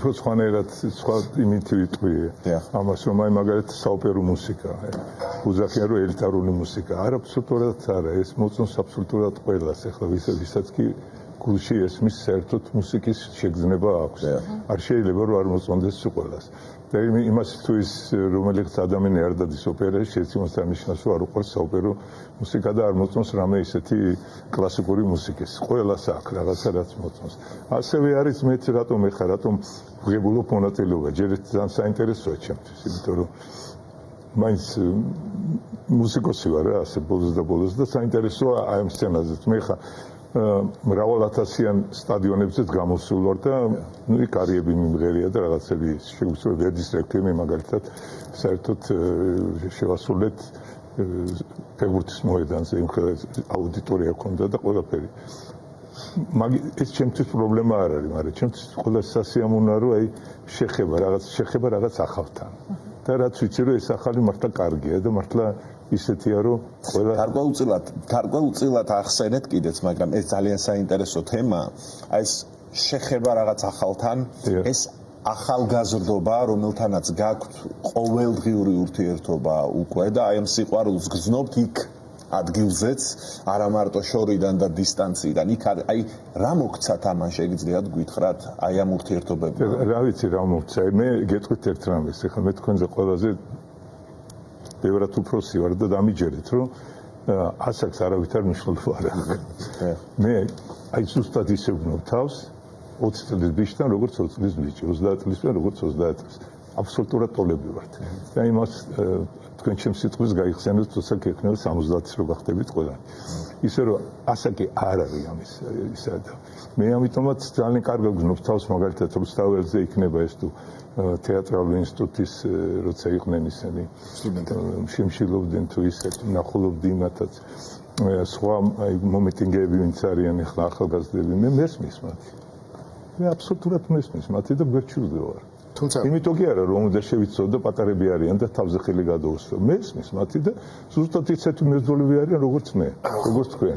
უფრო სხვანაირად სხვა იმით ვიტყვი ამას რომ აი მაგალითად საოპერო მუსიკა უზახიან რომ ელიტარული მუსიკა აბსოლუტურად არა ეს მოწონს აბსოლუტურად ყველას ახლა ვისაც კი გულში ესმის საერთოდ მუსიკის შეგრძნება აქვს არ შეიძლება რომ არ მოწონდეს ყველას და იმას თუ ის რომელიც ადამიანი არ დადის ოპერაში შეცდომას არნიშნავს რომ არ უყვარს საოპერო მუსიკა და არ მოწონს რამე ისეთი კლასიკური მუსიკის ყველას აქვს რაღაცა რაც მოწონს ასევე არის მეც რატომ ვღებულობ მონაწილეობა ჯერ ძალიან საინტერესოა ჩემთვის იმიტომ რომ მაინც მუსიკოსი ვარ რა ასე ბოლოს და საინტერესოა აი ამ სცენაზეც მე ხა მრავალ ათასიან სტადიონებზეც გამოსულ ვარ და ნუ კარიები მიმღერია და რაღაცები შეგვიძლია ვერდის რეკვიემი მაგალითად საერთოდ შევასრულეთ ფეხბურთის მოედანზე იმ აუდიტორია ჰქონდა და ყველაფერი ეს ჩემთვის პრობლემა არ არის მაგრამ ჩემთვის ყველა სასიამოვნოა რომ აი შეხება რაღაც ახალთან და რაც ვიცი რომ ეს ახალი მართლა კარგია და მართლა ისეთია რომ ყველა გარკვეულწილად ახსენეთ კიდეც მაგრამ ეს ძალიან საინტერესო თემაა აი ეს შეხება რაღაც ახალთან ეს ახალგაზრდობა რომელთანაც გაქვთ ყოველდღიური ურთიერთობა უკვე და აი ამ სიყვარულს გრძნობთ იქ ადგილზეც არა მარტო შორიდან და დისტანციიდან იქ აი რა მოგცათ ამან შეგიძლიათ გითხრათ აი ამ ურთიერთობებთან რა ვიცი რა მოგცა მე გეტყვით ერთ რამეს ახლა მე თქვენზე ყველაზე ბევრად უფროსი ვარ და დამიჯერეთ რომ ასაკს არავითარ მნიშვნელობა არ აქვს მე აი ზუსტად ისე ვგნობ თავს 20 წლის ბიჭთან როგორც 20 წლის ბიჭი 30 წლისთან როგორც 30 წლის აბსოლუტურად ტოლები ვართ და იმას თქვენ ჩემს სიტყვის გაიხსენებთ თორსა გექნება 70-ის რო გახდებით ყველანი ისე რომ ასაკი არ არის ამის ისა და მე ამიტომაც ძალიან კარგად ვგნობ თავს მაგალითად რუსთაველზე იქნება ეს თუ თეატრალური ინსტიტუტის როცა იყვნენ ისინი შემშილობდნენ თუ ისე ნახულობდი იმათაც სხვა მომიტინგეები ვინც არიან ახლა ახალგაზრდები მე მესმის მათი მე აბსოლუტურად მესმის მათი და გვერდჩილდი ვარ თუმცა იმიტომ კი არა რომ უნდა შევიცოდო პატარები არიან და თავზე ხელი გადაუსვო მესმის მათი და ზუსტად ისეთი მეზობლები არიან როგორც მე როგორც თქვენ